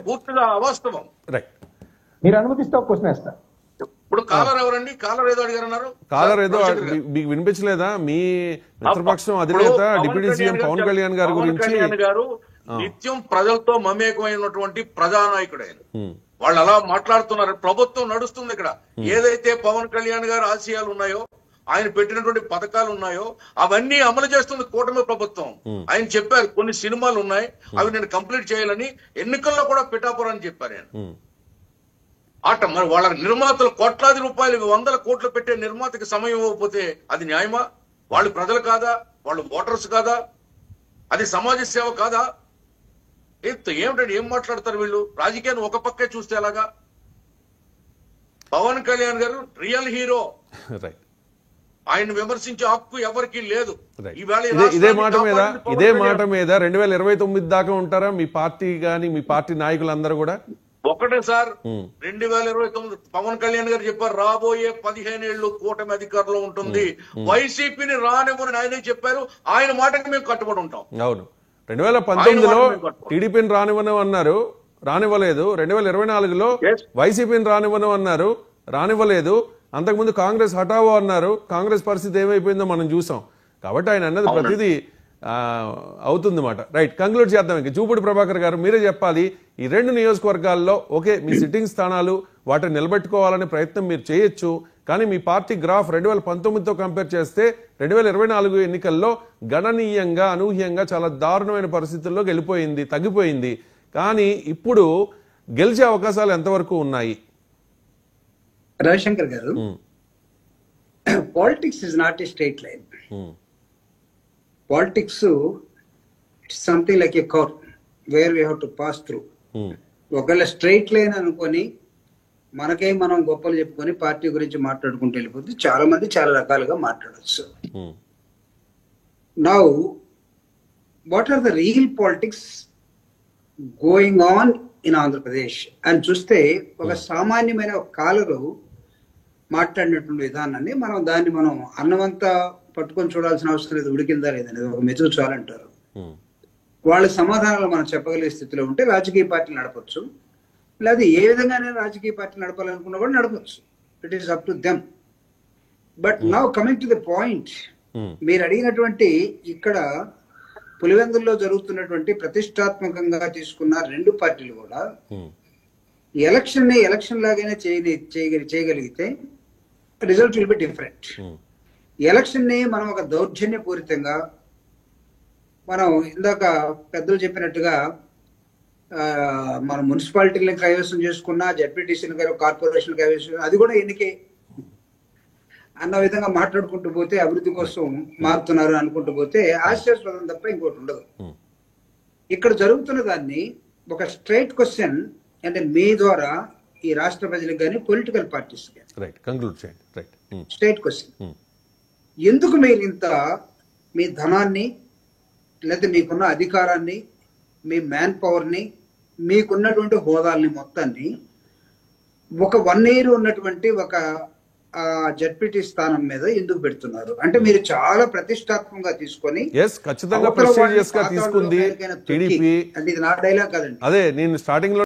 పూర్తిగా అవాస్తవం. మీరు అనుమతిస్తే ఒక క్వశ్చన్ వేస్తా. ఇప్పుడు కాలర్ ఎవరండి? కాలర్ ఏదో అడిగారన్నారు. కాలర్ ఏదో మీకు వినిపించలేదా? మీ మిత్రపక్షం అధినేత డిప్యూటీ సీఎం పవన్ కళ్యాణ్ గారి గురించి. గారు నిత్యం ప్రజలతో మమేకమైనటువంటి ప్రజానాయకుడు ఆయన. వాళ్ళు అలా మాట్లాడుతున్నారు. ప్రభుత్వం నడుస్తుంది ఇక్కడ. ఏదైతే పవన్ కళ్యాణ్ గారు ఆశయాలు ఉన్నాయో, ఆయన పెట్టినటువంటి పథకాలు ఉన్నాయో అవన్నీ అమలు చేస్తుంది కూటమి ప్రభుత్వం. ఆయన చెప్పారు కొన్ని సినిమాలు ఉన్నాయి, అవి నేను కంప్లీట్ చేయాలని ఎన్నికల్లో కూడా పిఠాపురాన్ని చెప్పారు ఆయన. ఆట మరి వాళ్ళ నిర్మాతలు కోట్లాది రూపాయలు 100 కోట్లు పెట్టే నిర్మాతకి సమయం ఇవ్వకపోతే అది న్యాయమా? వాళ్ళు ప్రజలు కాదా? వాళ్ళు ఓటర్స్ కాదా? అది సమాజ సేవ కాదా? ఏమిటండి ఏం మాట్లాడతారు వీళ్ళు? రాజకీయాన్ని ఒక పక్కే చూస్తే ఎలాగా? పవన్ కళ్యాణ్ గారు రియల్ హీరో. ఆయన విమర్శించే హక్కు ఎవరికి లేదు. ఇదే మాట మీద 2029 దాకా ఉంటారా మీ పార్టీ గాని, మీ పార్టీ నాయకులందరూ కూడా? ఒకటే సార్, 2029 పవన్ కళ్యాణ్ గారు చెప్పారు రాబోయే 15 ఏళ్లు కూటమి అధికారంలో ఉంటుంది, వైసీపీని రానివ్వని ఆయనే చెప్పారు. ఆయన మాటకి మేము కట్టుబడి ఉంటాం. అవును, 2019లో టీడీపీని రానివ్వను అన్నారు, రానివ్వలేదు. 2024లో వైసీపీని రానివ్వను అన్నారు, రానివ్వలేదు. అంతకుముందు కాంగ్రెస్ హఠావో అన్నారు, కాంగ్రెస్ పరిస్థితి ఏమైపోయిందో మనం చూసాం. కాబట్టి ఆయన అన్నది ప్రతిదీ అవుతుంది మాట. రైట్, కంక్లూడ్ చేద్దాం. ఇంక జూపూడి ప్రభాకర్ గారు మీరే చెప్పాలి. ఈ 2 నియోజకవర్గాల్లో ఓకే మీ సిట్టింగ్ స్థానాలు వాటిని నిలబెట్టుకోవాలనే ప్రయత్నం మీరు చేయొచ్చు, కానీ మీ పార్టీ గ్రాఫ్ 2019తో కంపేర్ చేస్తే 2024 ఎన్నికల్లో గణనీయంగా, అనూహ్యంగా చాలా దారుణమైన పరిస్థితుల్లో తగ్గిపోయింది. కానీ ఇప్పుడు గెలిచే అవకాశాలు ఎంతవరకు ఉన్నాయి? రవిశంకర్ గారు, politics is not a straight line. Politics it's something like A curve where we have to pass through. ఒకవేళ స్ట్రైట్ లైన్ అనుకొని మనం గొప్పలు చెప్పుకొని పార్టీ గురించి మాట్లాడుకుంటూ వెళ్ళిపోతే చాలా మంది చాలా రకాలుగా మాట్లాడచ్చు. Now what are the real politics going on in Andhra Pradesh అని చూస్తే, ఒక సామాన్యమైన కాలరు మాట్లాడినటువంటి విధానాన్ని దాన్ని మనం అన్నమంతా పట్టుకొని చూడాల్సిన అవసరం లేదు. ఉడికిందా లేదనేది ఒక మెతుకు చాలంటారు. వాళ్ళ సమాధానాలు మనం చెప్పగలిగే స్థితిలో ఉంటే రాజకీయ పార్టీలు నడపచ్చు, లేదా ఏ విధంగానే రాజకీయ పార్టీలు నడపాలనుకున్నా కూడా నడపచ్చు. It is up to them. But now coming to the point, మీరు అడిగినటువంటి ఇక్కడ పులివెందుల్లో జరుగుతున్నటువంటి ప్రతిష్టాత్మకంగా తీసుకున్న 2 పార్టీలు కూడా ఎలక్షన్ లాగానే చేయగలిగితే result will be different. Election ని మనం ఒక దౌర్జన్యపూరితంగా, మనం ఇందాక పెద్దలు చెప్పినట్టుగా మనం మున్సిపాలిటీలను కైవసం చేసుకున్నా, జడ్పీటీసీలు కార్పొరేషన్ కైవసం, అది కూడా ఎన్నికే అన్న విధంగా మాట్లాడుకుంటూ పోతే, అభివృద్ధి కోసం మారుతున్నారు అనుకుంటూ పోతే ఆశ్చర్యపదం తప్ప ఇంకోటి ఉండదు. ఇక్కడ జరుగుతున్న దాన్ని ఒక స్ట్రైట్ క్వశ్చన్, అంటే మీ ద్వారా ఈ రాష్ట్ర ప్రజలకు కానీ పొలిటికల్ పార్టీస్ కానీ స్ట్రైట్ క్వశ్చన్, ఎందుకు మీరు ఇంత మీ ధనాన్ని, లేదా మీకున్న అధికారాన్ని, మీ మ్యాన్ పవర్ని, మీకున్నటువంటి హోదాల్ని మొత్తాన్ని ఒక 1 year ఉన్నటువంటి ఒక జడ్పీటీ స్థానం మీద ఎందుకు పెడుతున్నారు? అంటే మీరు చాలా ప్రతిష్టాత్మకంగా తీసుకొని, ఖచ్చితంగా ప్రెస్టీజియస్ గా తీసుకుంది టీడీపీ. అంటే ఇది నా డైలాగ్ కాదండి. అదే నేను స్టార్టింగ్ లో